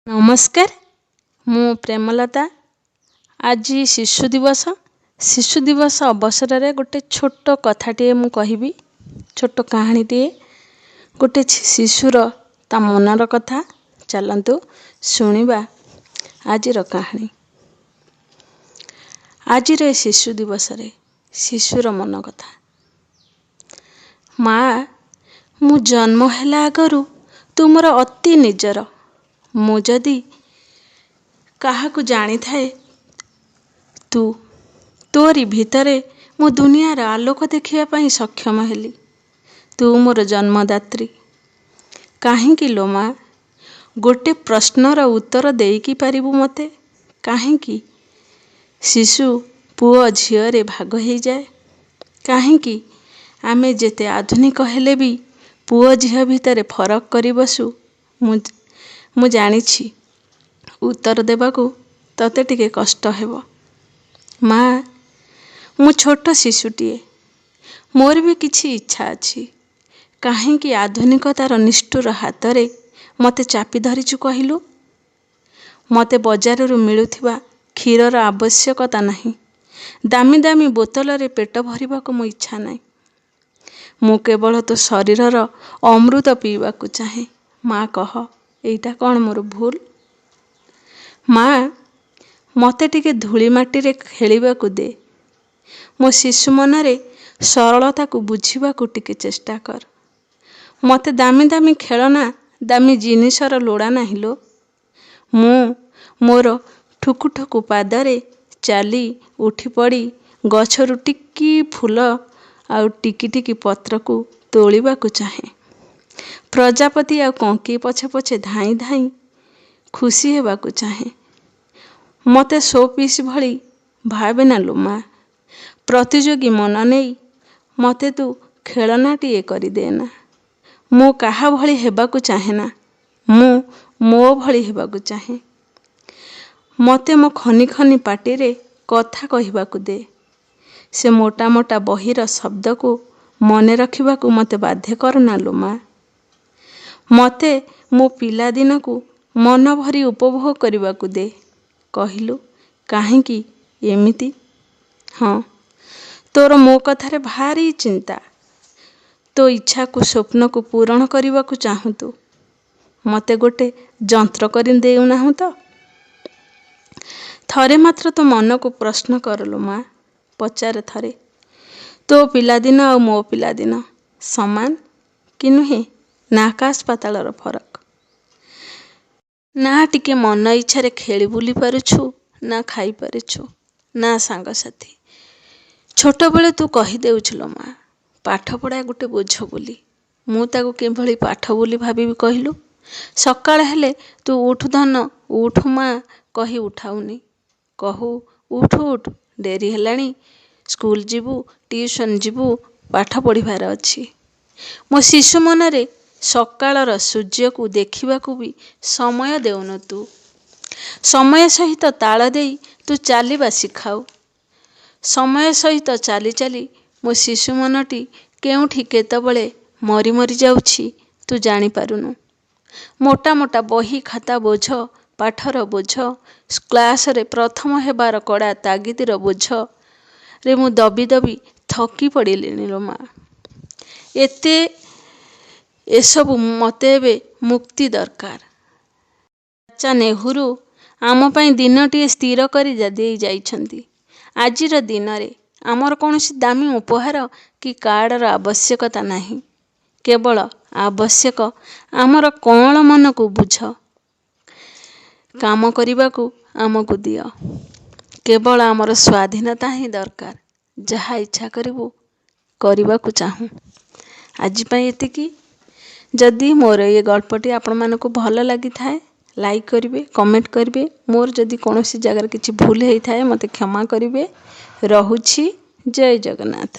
नमस्कार मु प्रेमलता। आज शिशु दिवस अवसर रे गोटे छोट कथाटे मु कहबी। छोट कहानीटे गोटे शिशुर ता मनर कथा। चलंतु शुणिबा आजिर कहानी। आज रे शिशु दिवस रे शिशुर मन कथा। माँ, मु जन्म हेला आगरु तुमर अति निजर। मु जदि काहाकु जानी थाए तू तोरी भितरे मो दुनियार आलोक देखिया पई सक्षम हेली। तू मोर जन्मदात्री। काहेकि लो माँ, गोटे प्रश्नर उत्तर देईकी पारिबु मते? काहेकि शिशु पुओ झियरे भाग हो जाए? काहेकि आमे जेते आधुनिक हेले भी पुओ झिय भितरे फरक करी बसु? मु जानिछि उत्तर देबाकू तते टिके कष्ट हेबो। माँ, मु छोट शिशुटीए। मोर भी किछि इच्छा अछि। काहेकि आधुनिकतार निष्ठुर हातरे मते चापी धरिछु कहिलु? मते बजाररू मिलुथिबा क्षीरर आवश्यकता नाही। दामी दामी बोतल रे पेट भरिबाकू मो इच्छा नाही। मु केवल तो शरीरर अमृत पीबाकू चाहे। माँ कह, एइटा कौन मोर भूल? माँ, मते टिके धूली माटी रे खेलिबाकू दे। मो शिशु मनरे सरलता को बुझिबाकू टिके चेष्टा कर। मते दामी दामी खेलना दामी जिनिसर लोड़ा नाही लो। मु मोर ठुकु ठुकु पादरे चाली उठी पड़ी गछरु टिकी फूल आउ टिकी टिकी पत्र को तोलिबाकू चाहे। प्रजापति आउ कंकी पछे पछे धाई धाई खुशी हेबाकू चाहे। मते सो पीस भली भावे ना लो माँ। प्रतियोगी मन नहीं मते तू खेलनाटीए करी देना। मु काहा भली हेबाकू चाहे ना। मु मो भली हेबाकू चाहे। मते मो खनी खनी पाटी रे कथा कहिबाकू दे। से मोटा मोटा बहिर शब्द को मने रखिबाकू मते बाध्य करना लो माँ। मते मो पिला दिन को मन भरी उपभोग करबाकू दे। कहिलु काहेकि एमिति? हाँ, तोर मो कथारे भारी चिंता। तो इच्छा को स्वप्न को पूरण करबाकू चाहू तू। मते गोटे जंत्र करी देउ नाहु तो? थरे मात्र तो मन को प्रश्न करलो माँ। पचारे थरे, तो पिलादिन आ मो पिलादिन समान कि नुहे? ना आकाश पातालर फरक। ना टिके मन इच्छारे खेली बुली पारुछु, ना खाई पारुछु, ना सांग साथी। छोट बेले तू कही देउछलो माँ, पाठ पढ़ा गोटे बोझ बोली। मु ताको केभली पाठ बोली भाबिबी कहिलु? सकाळ हेले तू उठ धन उठ माँ कही उठाउनी। कहू उठ उठ, डेरी हेलाणी, स्कूल जीवु, ट्यूशन जीवु, पाठ पढ़िबार अछि। मो शिशु मनरे सकाळर सूर्य को देखिबाकू भी समय देउन तू। समय सहित ताल देई तू चालिबा शिखाऊ। समय सहित चाली चाली मो शिशु मनटी केउठी केतबळे मरी मरी जाउछि तू जानी पारुनु। मोटा मोटा बही खाता बोझ, पाठर बोझ, क्लास रे प्रथम हेबार कड़ा तागिदर बोझ रे मु दबी दबी थकी पड़िलिनि लो माँ। एसबु मते एबे मुक्ति दरकार। चाचा नेहरू आम पई दिनटीए स्थिर करी देई जाइछंती। आजिर दिन रे आमर कौनसी दामी उपहार कि कार्डर आवश्यकता नाही। केवल आवश्यक आमर कौन मन को बुझ। काम करिबाकू आमको दियो। केवल आमर स्वाधीनता ही दरकार। जहा इच्छा करिबू करिबाकू चाहूँ। आज पई एतिकी। जदि मोर ये गल्पटी आपण मानकू भल लगी थाए लाइक करिवे, कमेंट करिवे। मोर जदि कोनोसी जगह किछि भूल हेई थाए मते क्षमा करिवे। रहुछि। जय जगन्नाथ।